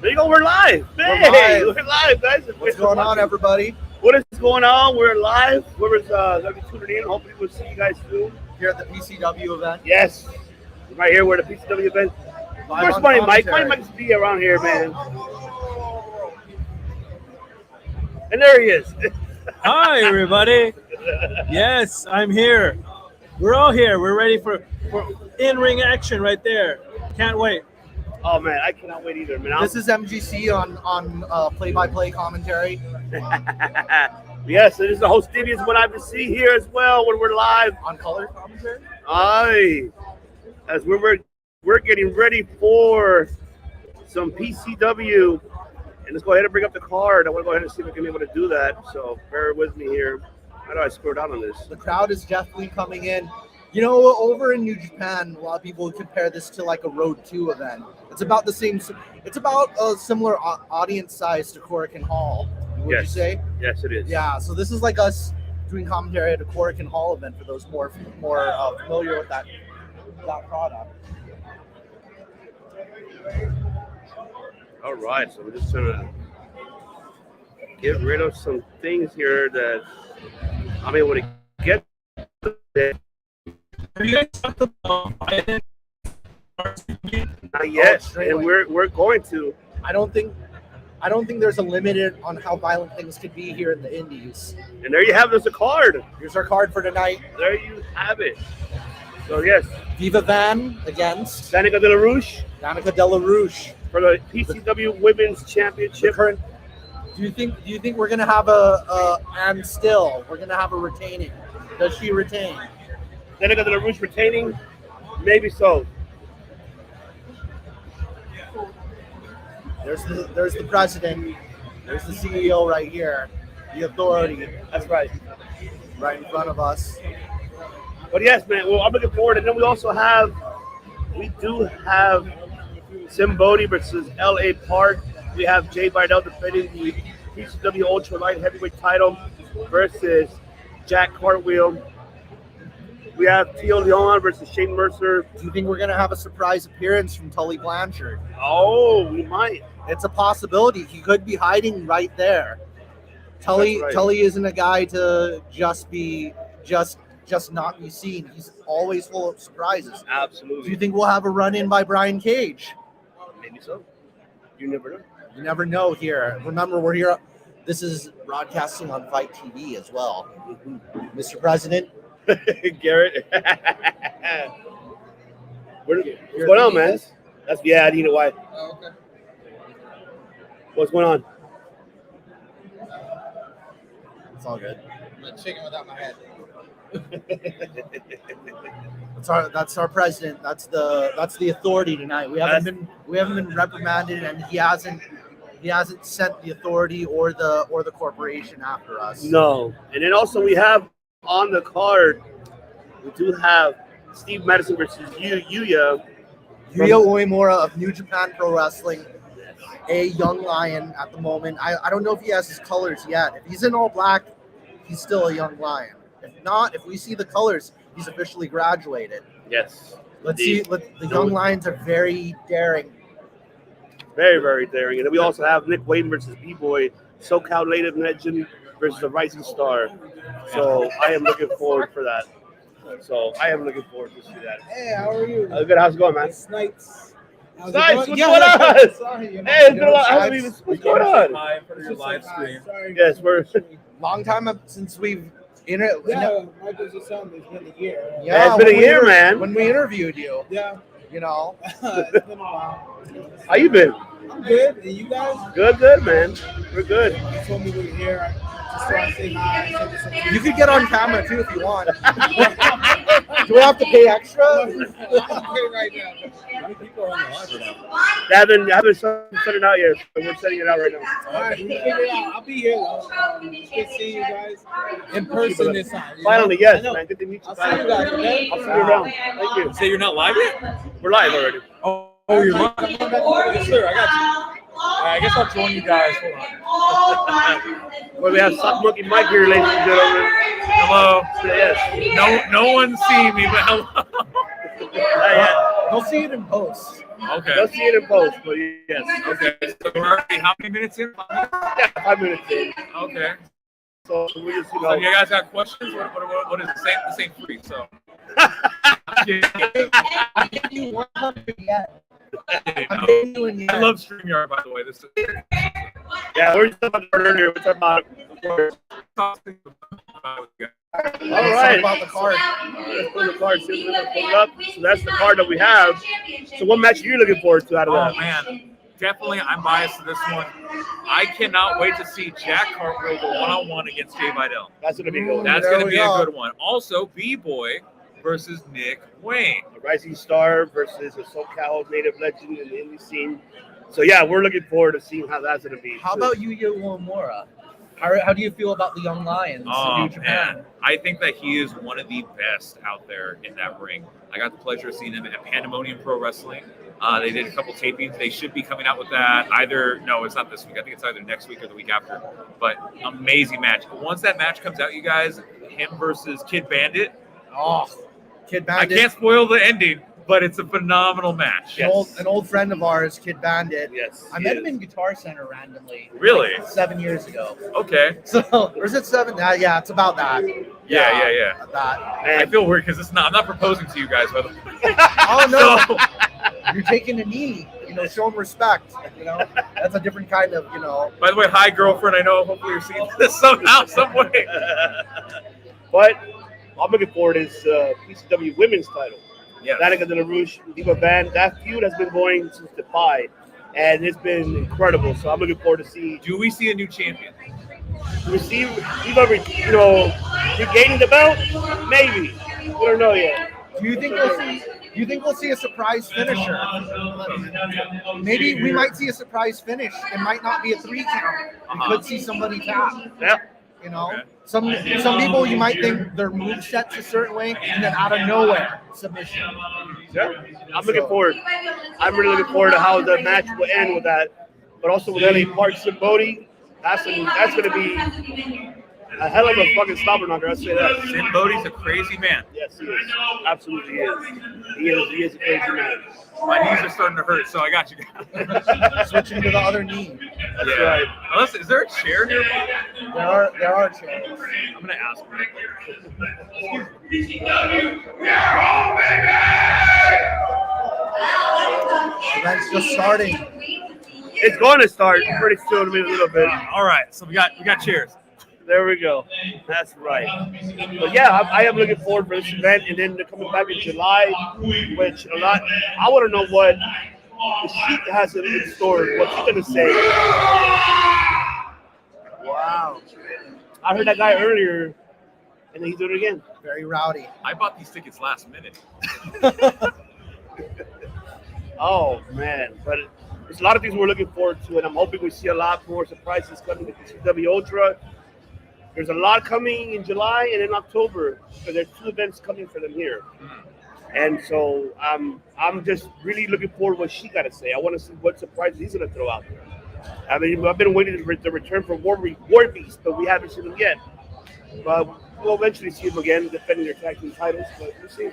There you go. We're live. Hey, we're live, guys. What's going on, everybody? What is going on? We're live. Whoever's gonna be tuning in, hopefully we'll see you guys soon. Here at the PCW event. Yes, right here. We're at the PCW event. Where's Money Mike? Money Mike's be around here, man. And there he is. Hi, everybody. Yes, I'm here. We're all here. We're ready for in-ring action right there. Can't wait. Oh man, I cannot wait either, man. This is MGC on play-by-play commentary. Yes, it is the host Stevie is what I see here as well when we're live on color commentary. Aye, as we're getting ready for some PCW, and let's go ahead and bring up the card. I want to go ahead and see if we can be able to do that. So bear with me here. How do I scroll down on this? The crowd is definitely coming in. You know, over in New Japan, a lot of people compare this to like a Road 2 event. It's about the same. It's about a similar audience size to Korakuen Hall. Would you say? Yes, it is. Yeah. So this is like us doing commentary at a Korakuen Hall event for those more familiar with that product. All right. So we're just gonna get rid of some things here that I'm able to get. Have you guys talked about Biden? Not yet, and we're going to. I don't think there's a limit on how violent things could be here in the Indies. And there you have it. There's a card. Here's our card for tonight. There you have it. So yes, Viva Van against Danica De La Rouge. Danica De La Rouge For the PCW Women's Championship. Do you think we're gonna have and still we're gonna have a retaining? Does she retain? Danica De La Rouge retaining? Maybe so. There's the president. There's the CEO right here. The authority. That's right. Right in front of us. But yes, man. Well, I'm looking forward. And then we do have Sim Bodie versus L.A. Park. We have Jay Vidal defending the PCW Ultra Light Heavyweight title versus Jack Cartwheel. We have Tio Leon versus Shane Mercer. Do you think we're going to have a surprise appearance from Tully Blanchard? Oh, we might. It's a possibility. He could be hiding right there. Tully isn't a guy to just not be seen. He's always full of surprises. Absolutely. Do you think we'll have a run-in by Brian Cage? Maybe so. You never know. You never know here. Remember, we're here. This is broadcasting on Fight TV as well. Mr. President. Garrett. What's going on, man? That's I need a wife. Oh, okay. What's going on? It's all good. I'm chicken without my head. That's our president. That's the authority tonight. We haven't been reprimanded, and he hasn't sent the authority or the corporation after us. No. And then also we have on the card, we do have Steve Madison versus Yuya Uemura of New Japan Pro Wrestling, a young lion at the moment. I don't know if he has his colors yet. If he's in all black, he's still a young lion. If not, if we see the colors, he's officially graduated. Yes. Let's see. The young lions are very daring. Very, very daring. And then we also have Nick Wayne versus B-Boy, SoCal native legend versus a rising star. So I am looking forward for that. So I am looking forward to see that. Hey, how are you? Good. How's it going, man? Snipes. What's going on? Sorry, Hey, it's been a lot. What's going on? Hi for your live stream. Sorry. Yes, we're. Long time since we've Michael's just telling me it's been a year. Yeah, it's been a year, man. When we interviewed you, Yeah. you know. It's been a while. How you been? I'm good. And you guys? Good, man. We're good. You told me we were here. Just want to say hi. You could get on camera too if you want. Do we have to pay extra? I'm okay right now. How many people are on the live right now? I haven't set it out yet. So we're setting it out right now. All right, we figure it out. I'll be here though. It's good seeing you guys in person this time. Finally, yes, man. Good to meet you. I'll see you guys, okay? I'll see you around. Thank you. Say you're not live yet? We're live already. Oh, you're live? Yes, sir. I got you. I guess I'll join you guys. Hold on. Well, we have Sock Monkey Mike here, ladies and gentlemen. Hello. Yes. No one's seen me, but hello. Yeah. You'll see it in post. Okay. You'll see it in post, but yes. Okay. So we're already how many minutes in? Yeah, 5 minutes in. Okay. So we just, So you guys got questions? What is the same free? So. I gave you 100 yet. I'm giving you in I yet. love StreamYard, by the way. This is Yeah, we're just talking about earlier. We're talking about. All right. About the card. Let's put the card. See if we're gonna pull it up. So that's the card that we have. So what match are you looking forward to out of Oh that? man, definitely I'm biased to this one. I cannot wait to see Jack Cartwheel go one-on-one against Jay Vidal. That's gonna be good. That's There going to we be go. a good one. Also, B-Boy versus Nick Wayne. A rising star versus a SoCal native legend in the indie scene. So yeah, we're looking forward to seeing how that's gonna be. How about Yuya Uemura? How do you feel about the Young Lions Oh in New Japan? man, I think that he is one of the best out there in that ring. I got the pleasure of seeing him at Pandemonium Pro Wrestling. They did a couple tapings. They should be coming out with that it's not this week. I think it's either next week or the week after. But amazing match. Once that match comes out, you guys, him versus Kid Bandit. Oh, Kid I Bandit. can't spoil the ending, but it's a phenomenal match. An old friend of ours, Kid Bandit. Yes. I met him in Guitar Center randomly. Really? Like 7 years ago. Okay. So, or is it 7? Yeah, it's about that. Yeah. That. I feel weird because I'm not proposing to you guys, by the way. Oh no, So- you're taking a knee. Show him respect. That's a different kind of. By the way, hi girlfriend. I know hopefully you're seeing this somehow, some way. But I'm looking forward to is PCW women's title. Yeah. Danica De La Rouge, Diva Van. That feud has been going since Defy, and it's been incredible. So I'm looking forward to see. Do we see a new champion? Receive Diva, regaining the belt? Maybe. We don't know yet. Do you think we'll see a surprise finisher? Maybe we might see a surprise finish. It might not be a 3 count. We could see somebody tap. Yeah. Okay. Some people you might think their move set's a certain way, and then out of nowhere submission. Yeah. I'm looking forward. I'm really looking forward to how the match will end with that. But also with LA Park Simbodi, that's going to be a hell of a fucking stopper knocker. I'll say that. Sin Bodhi's a crazy man. Yes, he is. Absolutely is. He is a crazy man. My knees are starting to hurt, so I got you guys. Switching to the other knee. That's right. Unless, is there a chair nearby? There are chairs. I'm gonna ask him. Event's just starting. It's going to start pretty soon, maybe a little bit. All right, so we got chairs. There we go. That's right. But yeah, I am looking forward for this event, and then they're coming back in July, which a lot. I want to know what the Sheik has in store. What's he gonna say? Wow. I heard that guy earlier, and then he's doing it again. Very rowdy. I bought these tickets last minute. Oh man, but there's a lot of things we're looking forward to, and I'm hoping we see a lot more surprises coming to CW Ultra. There's a lot coming in July and in October, because there's 2 events coming for them here. And so I'm just really looking forward to what she got to say. I want to see what surprises he's going to throw out there. I mean, I've been waiting to the return for War Beast, but we haven't seen him yet. But we'll eventually see him again defending their tag team titles, but we'll see.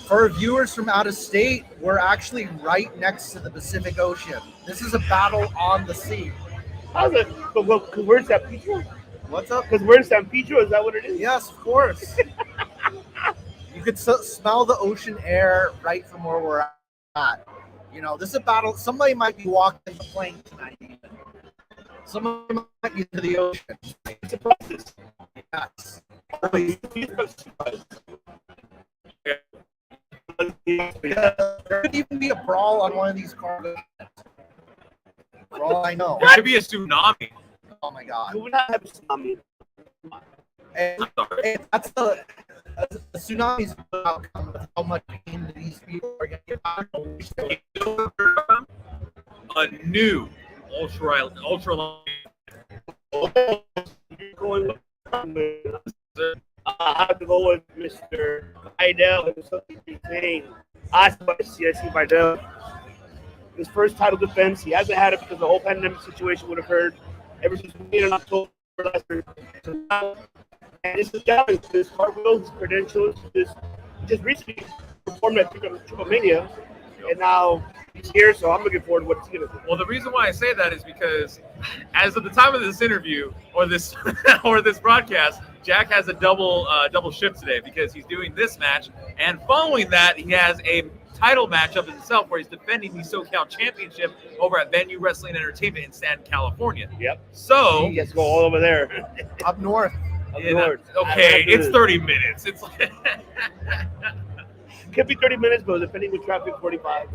For viewers from out of state, we're actually right next to the Pacific Ocean. This is a battle on the sea. How's it? Because we're in San Pedro? What's up? Because we're in San Pedro? Is that what it is? Yes, of course. You could smell the ocean air right from where we're at. This is a battle. Somebody might be walking the plane tonight. Even. Somebody might be to the ocean. Surprises. Yes. There could even be a brawl on one of these cargo ships. For all I know. There should be a tsunami. Oh my god. We would not have a tsunami. And, I'm sorry. and that's the tsunami's outcome of how much pain these people are going to get. A new ultra Going with, I have to go with Mr. Vidal and something saying. I see Vidal. His first title defense. He hasn't had it because the whole pandemic situation would have occurred ever since we in October last year. And this is challenge. This cartwheel, his credentials, just recently performed at Triple Mania. and now he's here, so I'm looking forward to what he's gonna do. Well, the reason why I say that is because, as of the time of this interview or this or this broadcast, Jack has a double shift today because he's doing this match, and following that, he has a title matchup himself where he's defending the SoCal Championship over at Venue Wrestling Entertainment in Stanton, California. Yep. So He gets to go all over there. Up north. Up yeah, north. okay, I- it's 30 minutes. It's like Could be 30 minutes, but depending with traffic, 45.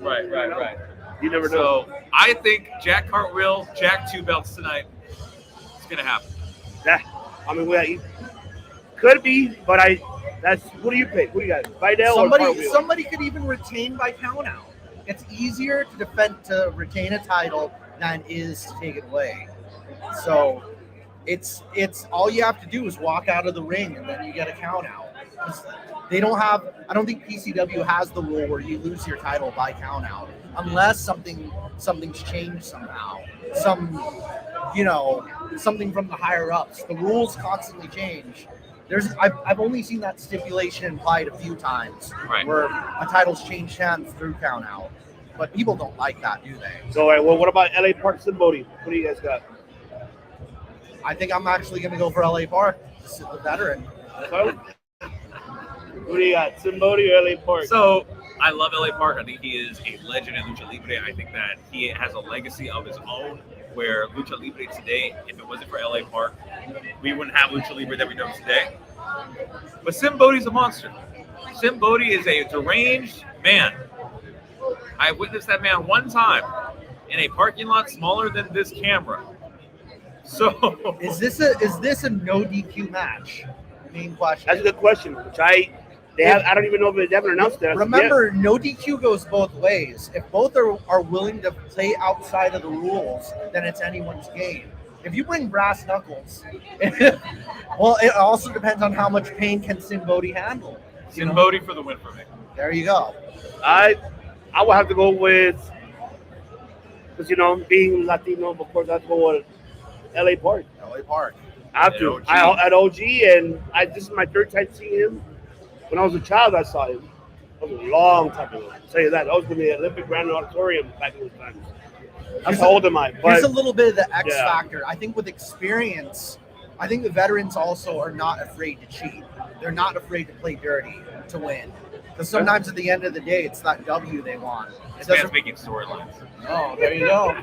right. You never know. So I think Jack Cartwheel, Jack 2 belts tonight. It's gonna happen. Yeah. I mean, could be, but that's what do you pick? What do you got? Vidal or Cartwheel? Somebody could even retain by count out. It's easier to retain a title than it is to take it away. So it's all you have to do is walk out of the ring and then you get a count out. They don't have. I don't think PCW has the rule where you lose your title by count out unless something's changed somehow. Something from the higher ups. The rules constantly change. I've only seen that stipulation applied a few times where a title's changed hands through count out. But people don't like that, do they? So, all right, well, what about LA Park Symbody? What do you guys got? I think I'm actually going to go for LA Park. This is the veteran. So, what do you got? Symbody or LA Park? So I love LA Park. I think he is a legend in Lucha Libre. I think that he has a legacy of his own where Lucha Libre today, if it wasn't for LA Park, we wouldn't have Lucha Libre that we know today. But Symbodi's a monster. Symbody is a deranged man. I witnessed that man one time in a parking lot smaller than this camera. So Is this a no DQ match? Main question. That's a good question. I don't even know if they haven't announced that. Remember, no DQ goes both ways. If both are willing to play outside of the rules, then it's anyone's game. If you bring brass knuckles, well, it also depends on how much pain can Symbody handle. Symbody for the win for me. There you go. I will have to go with, because being Latino, of course, I have to go with LA Park. LA Park. I have to. OG. At OG, and this is my third time seeing him. When I was a child, I saw him. That was a long time ago. I'll tell you that. That was in the Olympic Grand Auditorium back in those times. That's how old am I? Here's a But little bit of the X Yeah. factor. I think with experience, I think the veterans also are not afraid to cheat. They're not afraid to play dirty to win. Because sometimes at the end of the day, it's that W they want. It This man's doesn't. making storylines. Oh, there you go.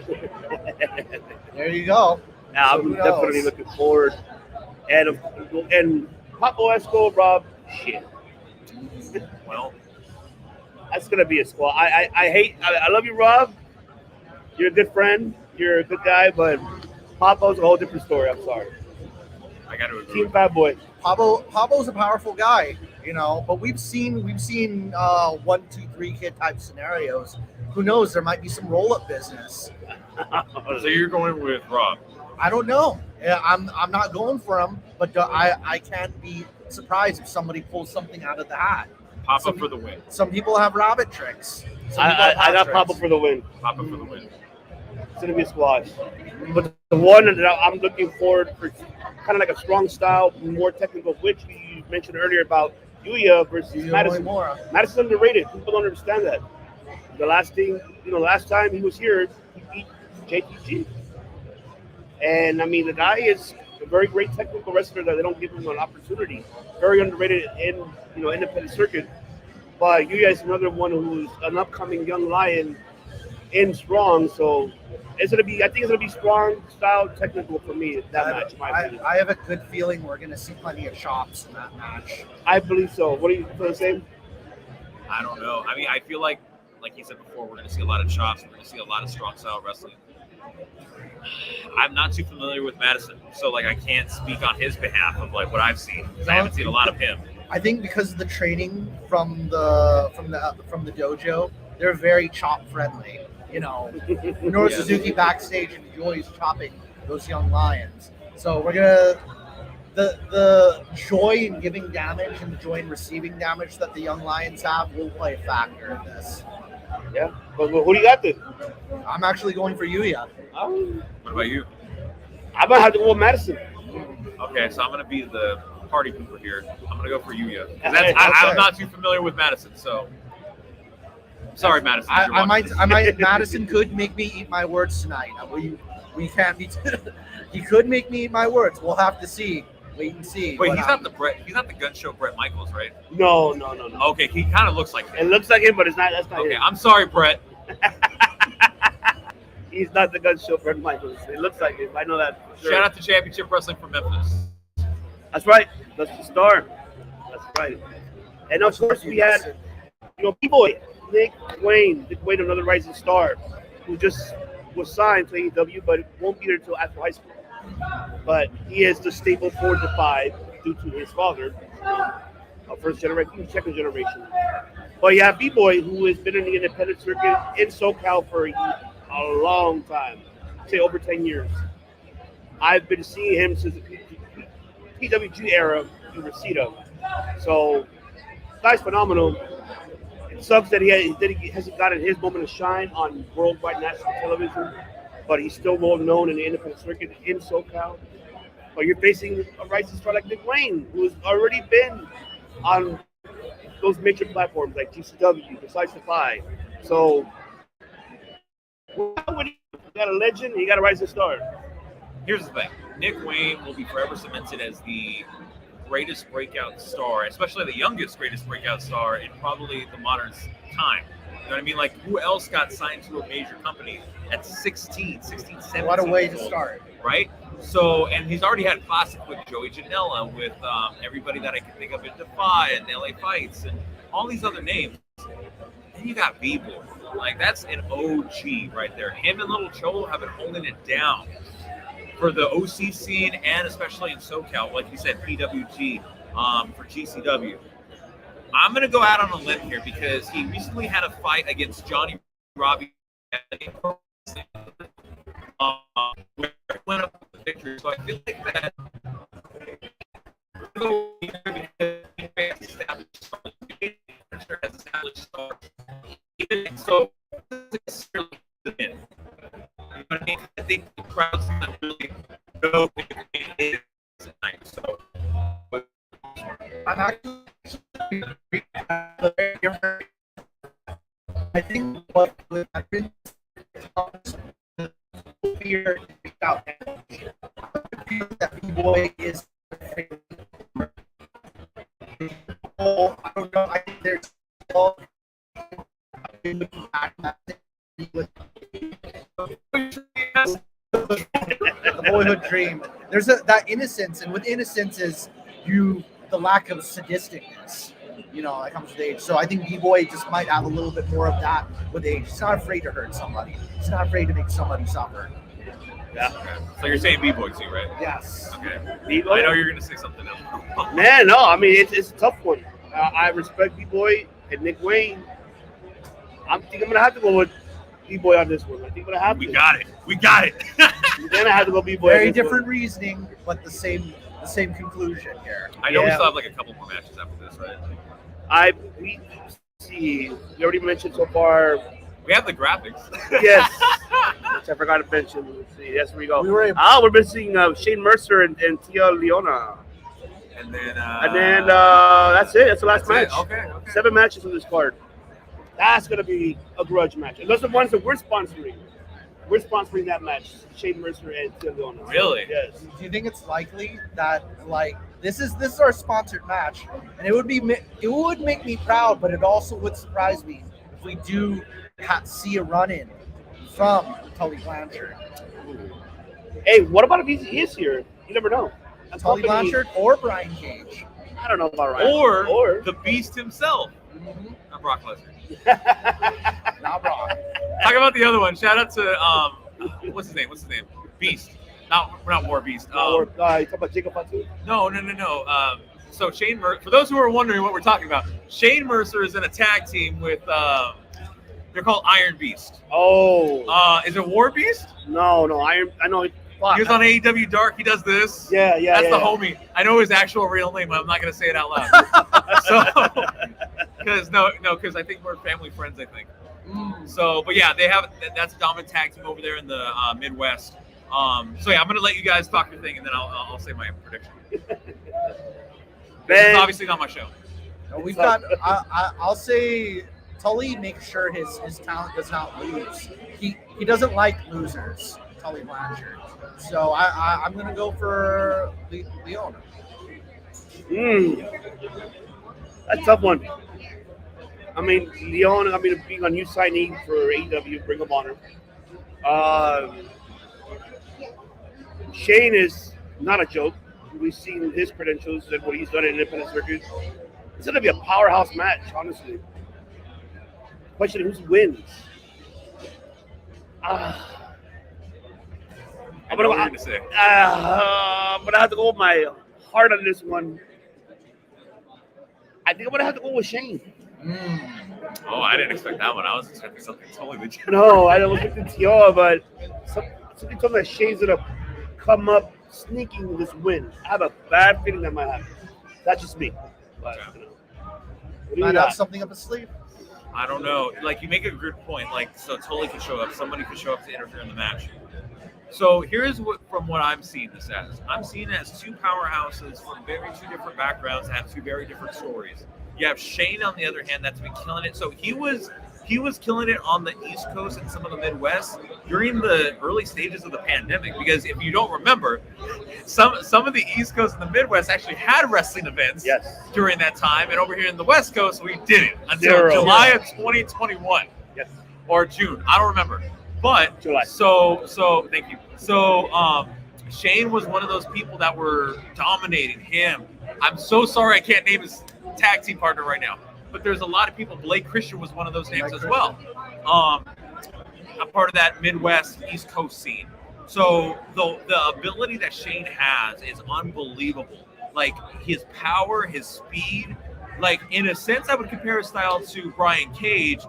There you go. now So I'm who definitely knows? looking forward. And Papo Esco, Rob, shit. Well, That's gonna be a squad. I love you, Rob. You're a good friend. You're a good guy, but Papo's a whole different story. I'm sorry. I got to agree. Team with Fat Boy. Pablo's a powerful guy, but we've seen 1, 2, 3 kid type scenarios. Who knows? There might be some roll up business. you. So you're going with Rob. I don't know. Yeah, I'm not going for him, but I can't be surprised if somebody pulls something out of the hat. Papa for the win. Some people have rabbit tricks. Some people I have hat got tricks. Papo for the win. Papa for the win. It's gonna be a squash. But the one that I'm looking forward for, kind of like a strong style, more technical, which you mentioned earlier about Yuya versus Yuya Madison. Uemura. Madison's underrated. People don't understand that. The last time he was here, he beat JTG. And I mean, the guy is a very great technical wrestler that they don't give him an opportunity. Very underrated in independent circuit. But Yuya is another one who's an upcoming young lion in strong. So I think it's gonna be strong style technical for me that match. In my opinion. I have a good feeling we're going to see plenty of chops in that match. I believe so. What do you feel the same? I don't know. I mean, I feel like you said before, we're going to see a lot of chops. We're going to see a lot of strong style wrestling. I'm not too familiar with Madison, so I can't speak on his behalf of what I've seen because I haven't seen a lot of him. I think because of the training from the dojo, they're very chop friendly. Minoru Yeah. Suzuki backstage enjoys chopping those young lions. So we're gonna the joy in giving damage and the joy in receiving damage that the young lions have will play a factor in this. Yeah. But who do you got then? I'm actually going for Yuya. What about you? I'm gonna have to go with Madison. Okay, so I'm going to be the party pooper here. I'm going to go for Yuya. 'Cause Hey, I'm okay. not too familiar with Madison, so Sorry, Madison. I you're might, welcome. I might. Madison could make me eat my words tonight. We can't be. He could make me eat my words. We'll have to see. Wait and see. Wait, But, he's not the Brett. He's not the gun show Brett Michaels, right? No. Okay, he kind of looks like It him. looks like him, but it's not. That's not Okay, him. I'm sorry, Brett. He's not the gun show Fred Michaels. It looks like him. I know that. for sure. Shout out to Championship Wrestling from Memphis. That's right. That's the star. That's right. And of course we had, B-Boy, Nick Wayne, another rising star, who just was signed to AEW, but won't be there until after high school. But he is the staple 4 to 5 due to his father, first generation, second generation. But yeah, B-Boy, who has been in the independent circuit in SoCal for a long time, say over 10 years. I've been seeing him since the PWG era in Reseda. So, guy's phenomenal. It sucks that he hasn't gotten his moment of shine on worldwide national television, but he's still well known in the independent circuit in SoCal. But you're facing a rising star like Nick Wayne, who has already been on those major platforms like GCW, Besides Defy. So, you got a legend, you got a rising star. Here's the thing: Nick Wayne will be forever cemented as the greatest breakout star, especially the youngest greatest breakout star in probably the modern time. You know what I mean? Like, who else got signed to a major company at 16, 17? what a way to years old, start. right? So, and he's already had classic with Joey Janela, with everybody that I can think of in Defy and LA Fights and all these other names. Then you got B-Boy. Like, that's an OG right there. Him and Little Cholo have been holding it down for the OC scene, and especially in SoCal, like you said, PWG, for GCW. I'm going to go out on a limb here because he recently had a fight against Johnny Robbie where he went up with the victory. So I feel like that has established stars. So the but I think the crowd's not really know who it is tonight. So, I'm actually I think what would happen fear without that B-Boy is I don't know. I think there's still looking at the boyhood dream. There's that innocence, and with innocence is the lack of sadisticness, that comes with age. So I think B-Boy just might have a little bit more of that with age. He's not afraid to hurt somebody. He's not afraid to make somebody suffer. Yeah. So you're saying B-Boy too, right? Yes. Okay. B-Boy? I know you're going to say something else. Man, no, I mean, it's a tough one. I respect B-Boy and Nick Wayne. I think I'm going to have to go with B-Boy on this one. I think I'm going to have to. We got it. We got it. You're going to have to go B-Boy. Very on this different one. reasoning, but the same conclusion here. I know we Yeah. still have like a couple more matches after this, right? We see. You already mentioned so far. We have the graphics. Yes. Which I forgot to mention. Let's see. Yes, we go. We were We're missing Shane Mercer and Tia Leona. And then That's it. That's the last match. That's it. Okay. 7 matches on this card. That's going to be a grudge match. And those are the ones that we're sponsoring. We're sponsoring that match. Shane Mercer and Tia Leona. Really? Yes. Do you think it's likely that this is our sponsored match, and it would make me proud, but it also would surprise me if we do see a run-in from Tully Blanchard. Hey, what about if he is here? You never know. That's Tully company- Blanchard or Brian Cage. I don't know about Ryan. Or the Beast himself, not Brock Lesnar. Not wrong. Talk about the other one. Shout out to what's his name? Beast. Not War Beast. You talk about Jacob Fatu? No. So Shane Mercer. For those who are wondering what we're talking about, Shane Mercer is in a tag team with. They're called Iron Beast. Oh. Is it War Beast? No. I know. He was on AEW Dark. He does this. Yeah. That's the homie. I know his actual real name, but I'm not gonna say it out loud. So, because I think we're family friends. I think. So, but yeah, they have that's a dominant tag team over there in the Midwest. So yeah, I'm gonna let you guys talk your thing, and then I'll say my prediction. It's obviously not my show. We've got. I'll say Tully makes sure his talent does not lose. He doesn't like losers, Tully Blanchard. So I'm gonna go for Leona. That's a tough one. I mean, Leon, being a new signee for AEW, Ring of Honor. Shane is not a joke. We've seen his credentials and what he's done in independent circuit. It's going to be a powerhouse match, honestly. Question is, who wins? I know what you're gonna say. I'm going to have to go with my heart on this one. I think I'm going to have to go with Shane. Oh, I didn't expect that one. I was expecting something totally different. No, I was thinking Tioa, but something told me that Shane's going to come up sneaking with this win. I have a bad feeling that might happen. That's just me. But, what do you Might got? have something up his sleeve. I don't know. Like, you make a good point. Like, so Tully could show up. Somebody could show up to interfere in the match. So here's from what I'm seeing this as. I'm seeing it as two powerhouses from two different backgrounds that have two very different stories. You have Shane, on the other hand, that's been killing it. So he was killing it on the East Coast and some of the Midwest during the early stages of the pandemic. Because if you don't remember, some of the East Coast and the Midwest actually had wrestling events during that time, and over here in the West Coast, we didn't until July of 2021 or June. I don't remember, but July. So thank you. So Shane was one of those people that were dominating him. I'm so sorry I can't name his tag team partner right now, but there's a lot of people. Blake Christian was one of those names as well. A part of that Midwest East Coast scene. So the ability that Shane has is unbelievable. Like his power, his speed. Like in a sense, I would compare his style to Brian Cage,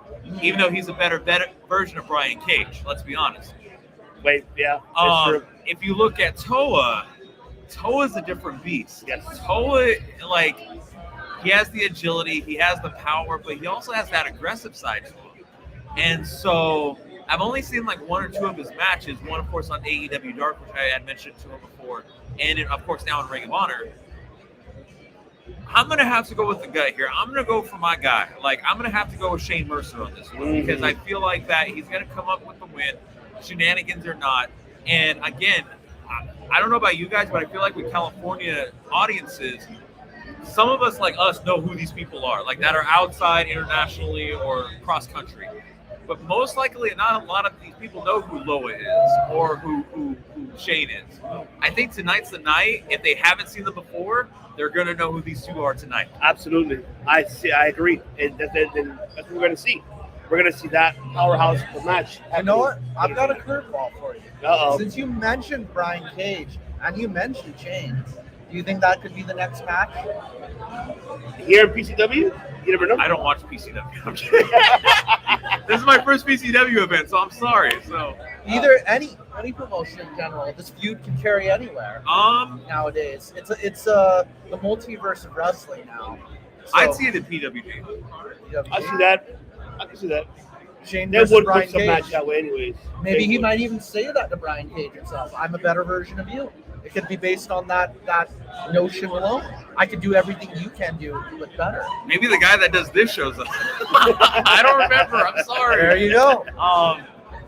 even though he's a better version of Brian Cage. Let's be honest. Wait, yeah. That's true. If you look at Toa's a different beast. Yes. Toa, like, he has the agility, he has the power, but he also has that aggressive side to him. And so I've only seen like one or two of his matches. One, of course, on AEW Dark, which I had mentioned to him before, and of course now in Ring of Honor. I'm going to have to go with the gut here. I'm going to go for my guy. Like, I'm going to have to go with Shane Mercer on this one because I feel like that he's going to come up with the win, shenanigans or not. And again, I don't know about you guys, but I feel like with California audiences, some of us like us know who these people are, like that are outside internationally or cross country. But most likely not a lot of these people know who Loa is or who Shane is. I think tonight's the night. If they haven't seen them before, they're going to know who these two are tonight. Absolutely. I agree. And that's what we're going to see. We're going to see that powerhouse match. You know what? I've got a curveball for you. Uh-oh. Since you mentioned Brian Cage and you mentioned Shane, do you think that could be the next match? Here in PCW? You never know. I don't watch PCW. This is my first PCW event, so I'm sorry. So either any promotion in general, this feud can carry anywhere. Nowadays, it's the multiverse of wrestling now. So, I'd see it in PWG. I see that. I can see that. Shane They versus would Brian put some Cage. match that way, anyways. Maybe he might even say that to Brian Cage himself. I'm a better version of you. It could be based on that notion alone. I could do everything you can do, but better. Maybe the guy that does this shows up. I don't remember. I'm sorry. There you go.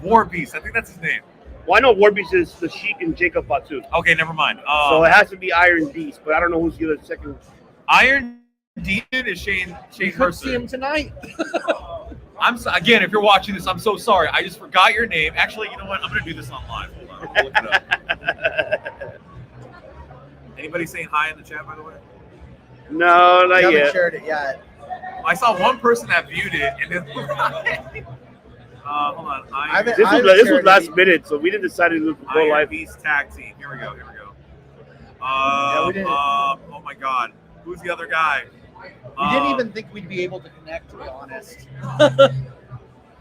War Beast. I think that's his name. Well, I know War Beast is the Sheik and Jacob Fatu. Okay, never mind. So it has to be Iron Beast, but I don't know who's the other second. Iron Demon is Shane You could Mercer. see him tonight. Again, if you're watching this, I'm so sorry. I just forgot your name. Actually, you know what? I'm going to do this on live. Hold on. I'll look it up. Anybody saying hi in the chat, by the way? No, You not haven't yet. shared it yet. I saw one person that viewed it, and then hold on. This was last minute, so we didn't decide to go Iron live. Beast tag team. Here we go. We didn't. Oh my God. Who's the other guy? We didn't even think we'd be able to connect, to be honest.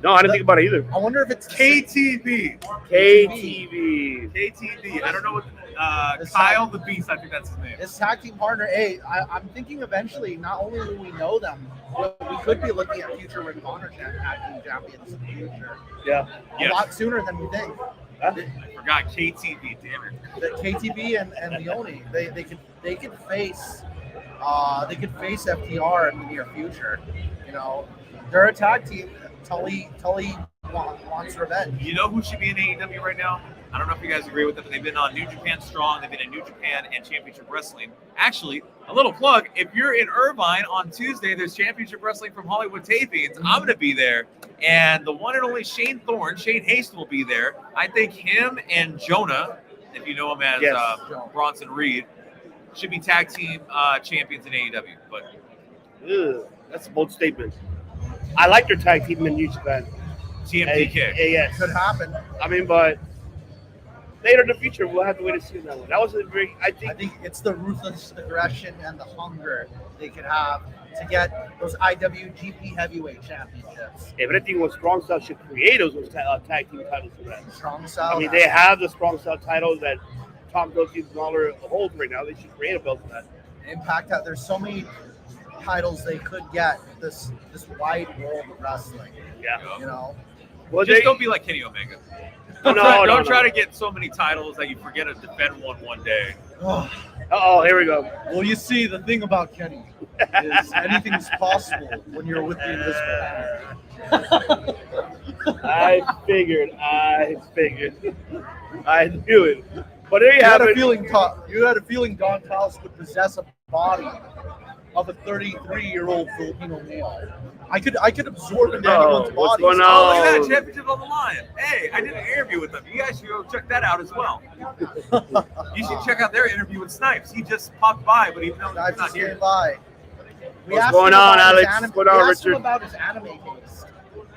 No, I didn't think about it either. I wonder if it's KTV. KTV. I don't know what. Kyle the Beast. I think that's his name. His tag team partner. Hey, I'm thinking eventually, not only will we know them, but we could be looking at future Ring of Honor tag team champions in the future. Yeah. A lot sooner than we think. I forgot KTV. Damn it. The KTB and Leone, they could face FTR in the near future. You know, They're a tag team. Tully wants revenge. You know who should be in AEW right now? I don't know if you guys agree with them, but they've been on New Japan Strong. They've been in New Japan and Championship Wrestling. Actually, a little plug, if you're in Irvine on Tuesday, there's Championship Wrestling from Hollywood Tapings. I'm going to be there. And the one and only Shane Haste will be there. I think him and Jonah, if you know him as Yes. Bronson Reed, should be tag team champions in AEW. But Ugh, that's a bold statement. I like their tag team in New Japan. TMDK. Yes. Could happen. I mean, but later in the future, we'll have to wait and see that one. That was a very, I I think, think it's the ruthless aggression and the hunger they could have to get those IWGP Heavyweight Championships. if anything, what Strong Style should create those tag team titles for that. Strong style. I mean, they have the Strong Style titles that Tom Doty and Lawler hold right now. They should create a belt for that. Impact out. There's so many titles they could get this wide world of wrestling. Yeah. You know, Well, Just they, don't be like Kenny Omega. No, Don't no. try to get so many titles that you forget to defend one day. Uh-oh, here we go. well, you see, the thing about Kenny is anything's possible when you're with the Invisible Hand. I figured. I knew it. But there you You have had it. you had a feeling Don Callis would possess a body of a 33-year-old Filipino male. I could absorb into anyone's what's body. going Oh, on? look at that championship on the line. Hey, I did an interview with them. You guys should go check that out as well. You should check out their interview with Snipes. He just popped by, but even though I he's not just came here. by. We What's asked going him on, about his Alex? What's going on, we asked him Richard? about his anime taste,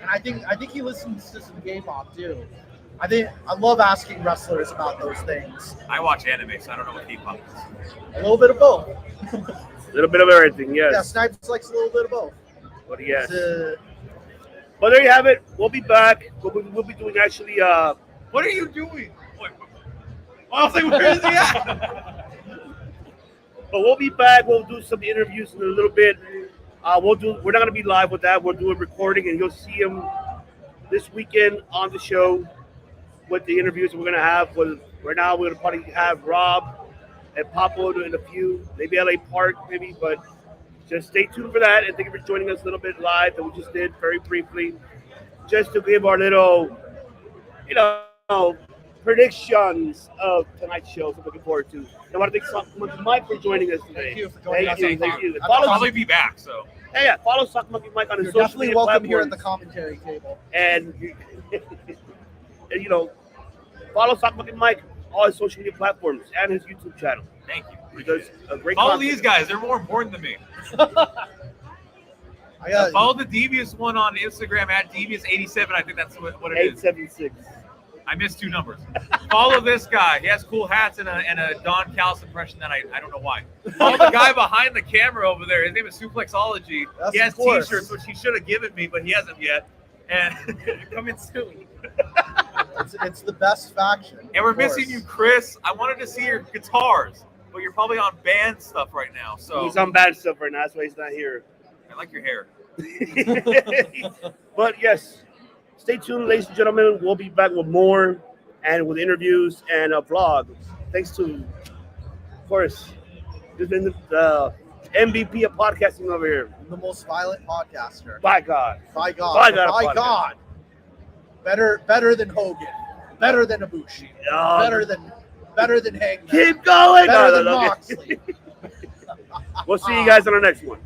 and I think he listens to some K-pop too. I love asking wrestlers about those things. I watch anime, so I don't know what K-pop is. A little bit of both. A little bit of everything, yes. Yeah, Snipes likes a little bit of both. But yes. It's, But there you have it. We'll be back. We'll be doing actually. What are you doing? Wait. I was like, where is he at? But we'll be back. We'll do some interviews in a little bit. We're not gonna be live with that. We're doing recording, and you'll see him this weekend on the show with the interviews we're gonna have. Right now, we're gonna probably have Rob and Papo doing a few, maybe LA Park, maybe. But just stay tuned for that, and thank you for joining us a little bit live that we just did very briefly, just to give our little, predictions of tonight's show. So I'm looking forward to. I want to thank Mike for joining us today. Thank you for joining us. Thank you. I'll probably be back, so. Follow Sock Monkey Mike on his you're social definitely media welcome here at platforms. the commentary table. And follow Sock Monkey Mike on his social media platforms and his YouTube channel. Thank you. Because a great Follow content. these guys. They're more important than me. I got Follow the Devious one on Instagram at Devious87. I think that's what it is. 876. I missed 2 numbers. Follow this guy. He has cool hats and a Don Callis impression that I don't know why. Follow the guy behind the camera over there. His name is Suplexology. Yes, He has of course. T-shirts, which he should have given me, but he hasn't yet. And coming soon. it's the best faction. And we're of course. missing you, Chris. I wanted to see your guitars, but you're probably on band stuff right now. So He's on bad stuff right now. That's why he's not here. I like your hair. But yes, stay tuned, ladies and gentlemen. We'll be back with more and with interviews and a vlog. Thanks to, of course, this has been the MVP of podcasting over here. The most violent podcaster. By God. By God. By God, By podcast. God. Better than Hogan. Better than Ibushi. Better than Hangman. Keep going. Better No, than no, no. Moxley. We'll see you guys on the next one.